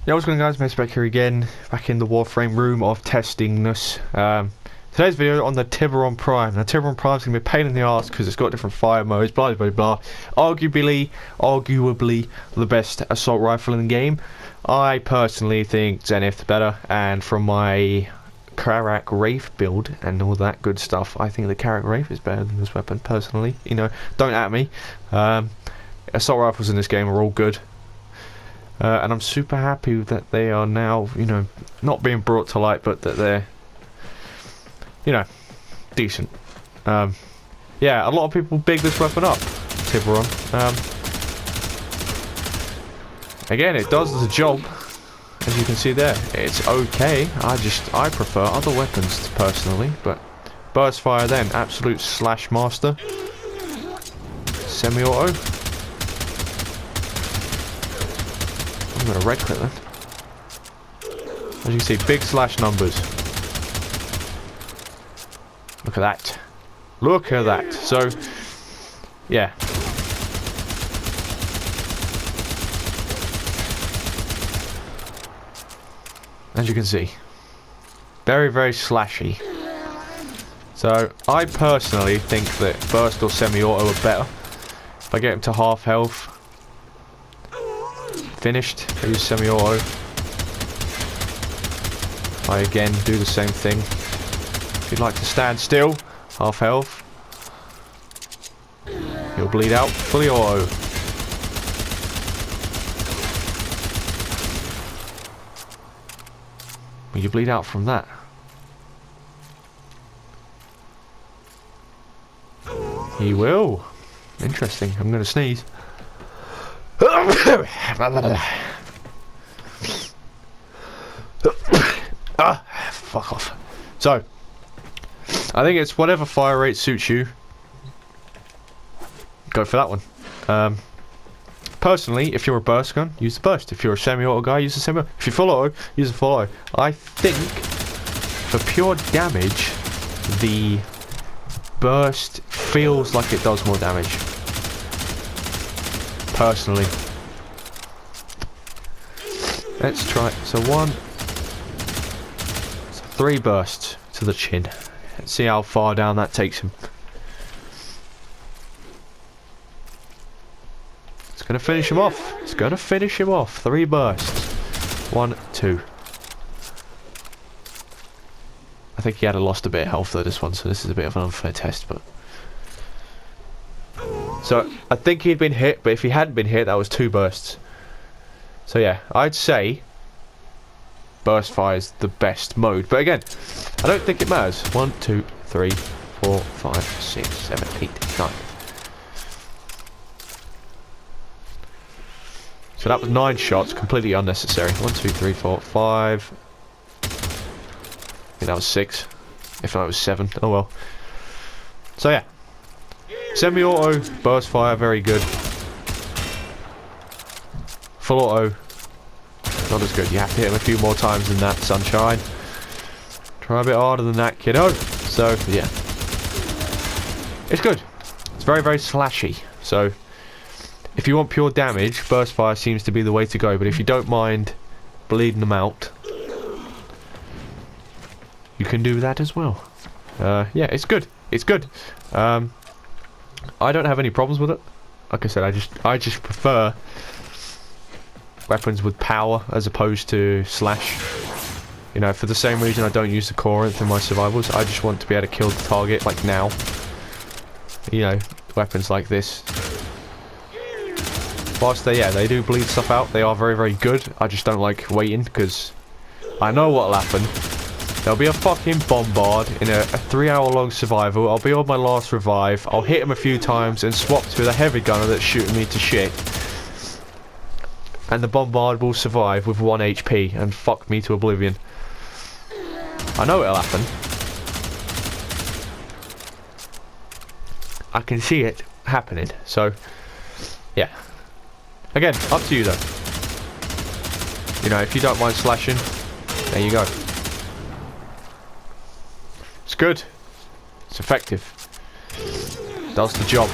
Yeah, what's going on, guys? Mace back here again, back in the Warframe room of testingness. Today's video on the Tiberon Prime. Now, Tiberon Prime's going to be a pain in the arse because it's got different fire modes, blah blah blah. Arguably the best assault rifle in the game. I personally think Zenith's better, and from my Karak Wraith build and all that good stuff, I think the Karak Wraith is better than this weapon, personally. You know, don't at me. Assault rifles in this game are all good. And I'm super happy that they are now, you know, not being brought to light, but that they're, you know, decent. Yeah, a lot of people big this weapon up, Tiberon. Again, it does the job, as you can see there. It's okay. I prefer other weapons personally, but burst fire then, absolute slash master. Semi-auto. I'm gonna red click then. As you can see, big slash numbers. Look at that. Look at that. So, yeah. As you can see, very, very slashy. So, I personally think that burst or semi-auto are better. If I get him to half health, finished, I use semi-auto. I again do the same thing. If you'd like to stand still, half health, you'll bleed out, fully auto. Will you bleed out from that? He will. Interesting, I'm going to sneeze. Fuck off. So, I think it's whatever fire rate suits you. Go for that one. Personally, if you're a burst gun, use the burst. If you're a semi-auto guy, use the semi-auto. If you're full auto, use the full auto. I think, for pure damage, the burst feels like it does more damage. Personally. Let's try. So 3 bursts to the chin. Let's see how far down that takes him. It's going to finish him off. It's going to finish him off. 3 bursts. 1, 2. I think he had lost a bit of health though, this one, so this is a bit of an unfair test, but... So, I think he'd been hit, but if he hadn't been hit, that was 2 bursts. So yeah, I'd say burst fire is the best mode. But again, I don't think it matters. 1, 2, 3, 4, 5, 6, 7, 8, 9. So that was 9 shots, completely unnecessary. 1, 2, 3, 4, 5. I think that was 6. If not, it was 7. Oh well. So yeah. Semi-auto, burst fire, very good. Full auto, not as good. You have to hit him a few more times than that, sunshine. Try a bit harder than that, kiddo. So, yeah. It's good. It's very, very slashy. So, if you want pure damage, burst fire seems to be the way to go. But if you don't mind bleeding them out, you can do that as well. Yeah, it's good. It's good. I don't have any problems with it. Like I said, I just prefer weapons with power as opposed to slash. You know, for the same reason I don't use the Corinth in my survivals. I just want to be able to kill the target like now. You know, weapons like this. Whilst they do bleed stuff out, they are very, very good. I just don't like waiting because I know what'll happen. There'll be a fucking bombard in a 3-hour-long survival. I'll be on my last revive. I'll hit him a few times and swap to the heavy gunner that's shooting me to shit. And the bombard will survive with 1 HP and fuck me to oblivion. I know it'll happen. I can see it happening. So, yeah. Again, up to you though. You know, if you don't mind slashing, there you go. It's good. It's effective. Does the job.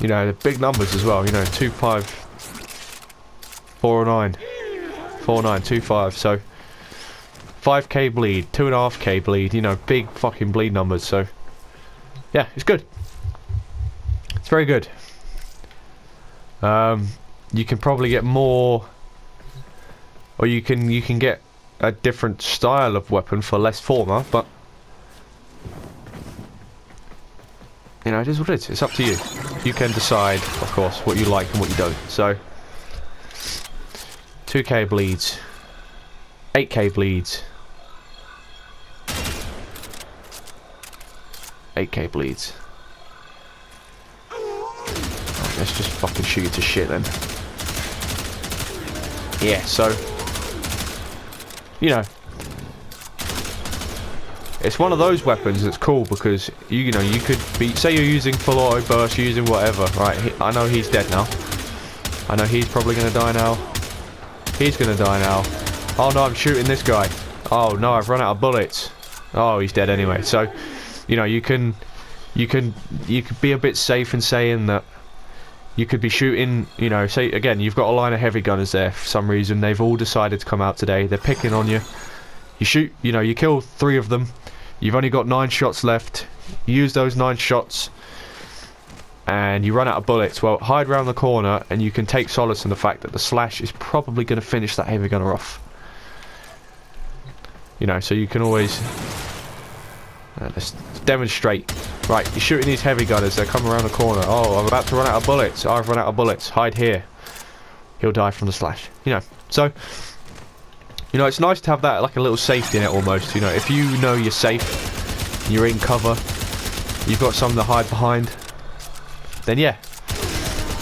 You know, the big numbers as well. You know, 2, 5, 4, 9, 4, 9, 2, 5. So 5k bleed, 2.5k bleed. You know, big fucking bleed numbers. So yeah, it's good. It's very good. You can probably get more, or you can get a different style of weapon for less former, but you know, it is what it is. It's up to you. You can decide, of course, what you like and what you don't. So 2k bleeds, 8k bleeds, 8k bleeds. Right, let's just fucking shoot you to shit then. Yeah, so you know, it's one of those weapons that's cool because you know, you could be, say you're using full auto burst, you're using whatever, right? I know he's dead now. I know he's probably gonna die now. He's gonna die now. Oh no, I'm shooting this guy. Oh no, I've run out of bullets. Oh, he's dead anyway. So, you know, you could be a bit safe in saying that you could be shooting, you know, say again, you've got a line of heavy gunners there for some reason. They've all decided to come out today. They're picking on you. You shoot, you know, you kill 3 of them. You've only got 9 shots left. You use those 9 shots and you run out of bullets. Well, hide around the corner and you can take solace in the fact that the slash is probably going to finish that heavy gunner off. You know, so you can always let's demonstrate. Right, you're shooting these heavy gunners, they're coming around the corner. Oh, I'm about to run out of bullets. I've run out of bullets. Hide here. He'll die from the slash. You know, so you know, it's nice to have that, like a little safety net almost. You know, if you know you're safe, you're in cover, you've got something to hide behind, then yeah,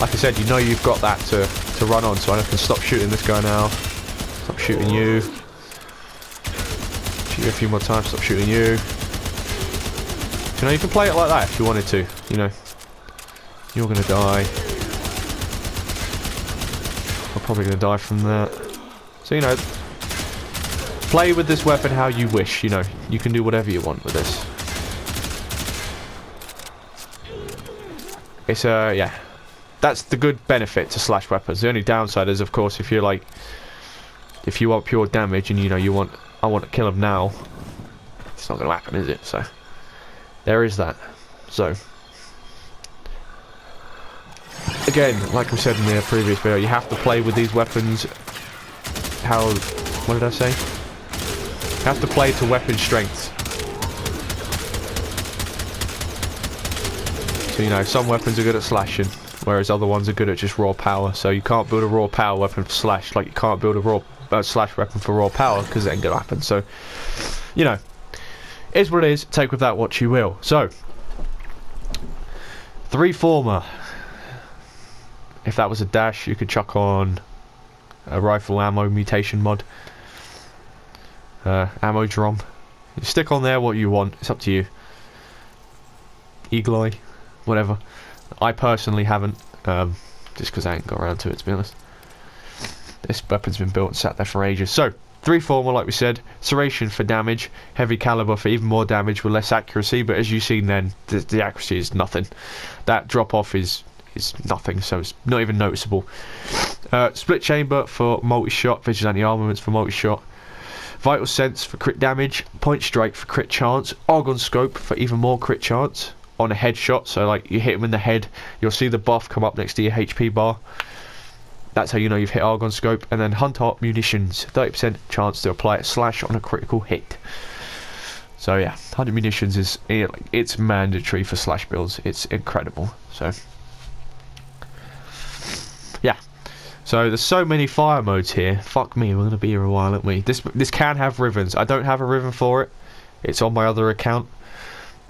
like I said, you know you've got that to run on. So I can stop shooting this guy now. Stop shooting you. Shoot you a few more times. Stop shooting you. You know, you can play it like that if you wanted to. You know, you're gonna die. I'm probably gonna die from that. So you know, play with this weapon how you wish. You know, you can do whatever you want with this. It's yeah, that's the good benefit to slash weapons. The only downside is, of course, if you're like, if you want pure damage and you know I want to kill him now, it's not gonna happen, is it? So there is that. So again, like we said in the previous video, you have to play with these weapons. What did I say? You have to play to weapon strengths. So you know, some weapons are good at slashing, whereas other ones are good at just raw power. So you can't build a raw power weapon for slash, like you can't build a raw slash weapon for raw power, because it ain't gonna happen. So you know, is what it is. Take with that what you will. So 3 former. If that was a dash, you could chuck on a rifle ammo mutation mod, ammo drum. You stick on there what you want. It's up to you. Eagle eye, whatever. I personally haven't, just because I ain't got around to it, to be honest. This weapon's been built and sat there for ages. So 3 former, like we said. Serration for damage, heavy caliber for even more damage with less accuracy. But as you've seen, then the accuracy is nothing. That drop off is nothing, so it's not even noticeable. Split chamber for multi-shot, vigilante armaments for multi-shot, vital sense for crit damage, point strike for crit chance, argon scope for even more crit chance on a headshot. So like you hit him in the head, you'll see the buff come up next to your HP bar. That's how you know you've hit argon scope. And then hunt art munitions, 30% chance to apply a slash on a critical hit. So yeah, 100 munitions is, it's mandatory for slash builds. It's incredible. So yeah, so there's so many fire modes here. Fuck me, we're gonna be here a while, aren't we? This can have ribbons. I don't have a ribbon for it. It's on my other account,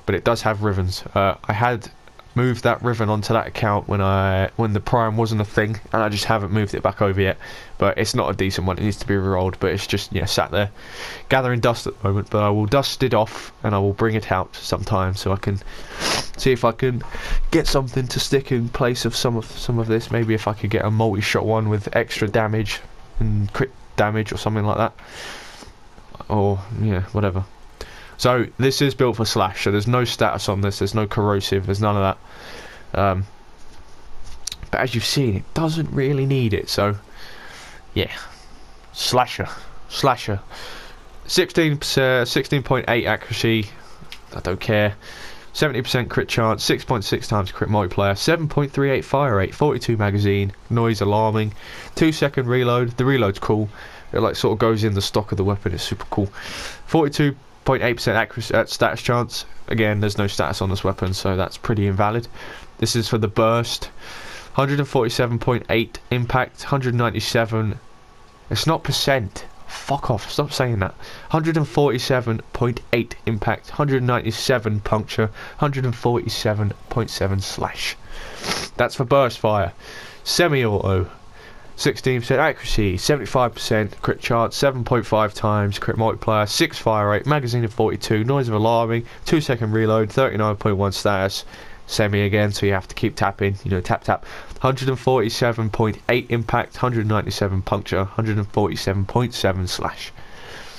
but it does have ribbons. I had moved that ribbon onto that account when the Prime wasn't a thing, and I just haven't moved it back over yet. But it's not a decent one. It needs to be re-rolled. But it's just, yeah, sat there gathering dust at the moment. But I will dust it off and I will bring it out sometime so I can see if I can get something to stick in place of some of this. Maybe if I could get a multi-shot one with extra damage and crit damage or something like that, or yeah, whatever. So this is built for slash, so there's no status on this, there's no corrosive, there's none of that. but as you've seen, it doesn't really need it. So yeah, slasher 16.8 accuracy, I don't care. 70% crit chance, 6.6 times crit multiplier, 7.38 fire rate, 42 magazine, noise alarming, 2-second reload. The reload's cool. It like sort of goes in the stock of the weapon. It's super cool. 42.8% accuracy status chance. Again, there's no status on this weapon, so that's pretty invalid. This is for the burst. 147.8 impact, 197. It's not percent. Fuck off, stop saying that. 147.8 impact, 197 puncture, 147.7 slash. That's for burst fire. Semi-auto, 16% accuracy, 75% crit chance, 7.5 times crit multiplier, 6 fire rate, magazine of 42, noise of alarming, 2-second reload, 39.1 status. Semi again, so you have to keep tapping, you know, tap tap. 147.8 impact, 197 puncture, 147.7 slash.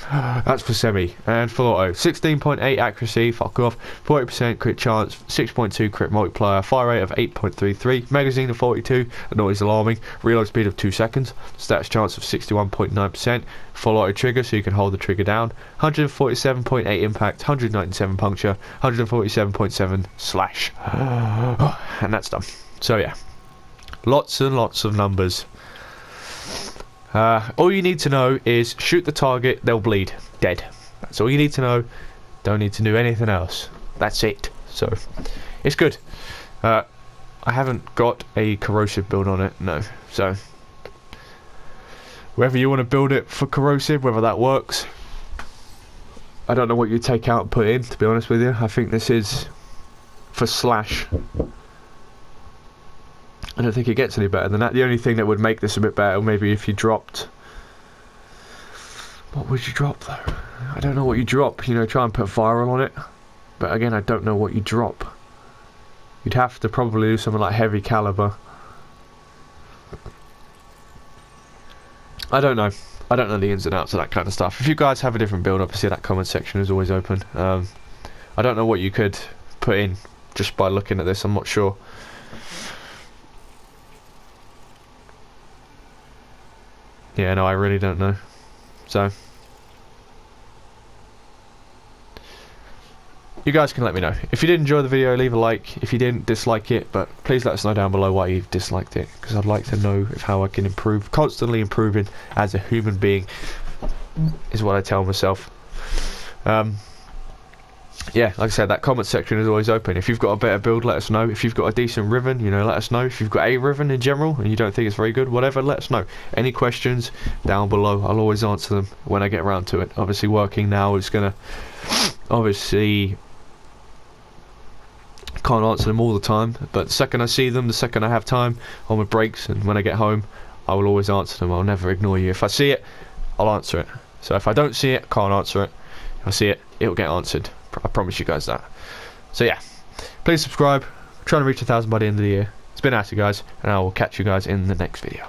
That's for semi. And for auto, 16.8 accuracy, fuck off, 40% crit chance, 6.2 crit multiplier, fire rate of 8.33, magazine of 42, noise alarming, reload speed of 2 seconds, status chance of 61.9%, full auto trigger so you can hold the trigger down, 147.8 impact, 197 puncture, 147.7 slash. And that's done. So yeah, lots and lots of numbers. All you need to know is shoot the target, they'll bleed. Dead. That's all you need to know. Don't need to do anything else. That's it. So, it's good. I haven't got a corrosive build on it, no. So, whether you want to build it for corrosive, whether that works, I don't know what you take out and put in, to be honest with you. I think this is for slash. I don't think it gets any better than that. The only thing that would make this a bit better, maybe if you dropped... What would you drop though? I don't know what you drop. You know, try and put viral on it. But again, I don't know what you drop. You'd have to probably do something like heavy caliber. I don't know. I don't know the ins and outs of that kind of stuff. If you guys have a different build, obviously that comment section is always open. I don't know what you could put in just by looking at this. I'm not sure. Yeah, no, I really don't know. So, you guys can let me know. If you did enjoy the video, leave a like. If you didn't, dislike it. But please let us know down below why you've disliked it, because I'd like to know how I can improve. Constantly improving as a human being is what I tell myself. Yeah, like I said, that comment section is always open. If you've got a better build, let us know. If you've got a decent Riven, you know, let us know. If you've got a Riven in general and you don't think it's very good, whatever, let us know. Any questions down below, I'll always answer them when I get around to it. Obviously, working now is gonna obviously can't answer them all the time, but the second I see them, the second I have time on my breaks and when I get home, I will always answer them. I'll never ignore you. If I see it, I'll answer it. So if I don't see it, I can't answer it. If I see it, it'll get answered. I promise you guys that. So yeah, please subscribe. I'm trying to reach 1,000 by the end of the year. It's been Asty, guys, and I will catch you guys in the next video.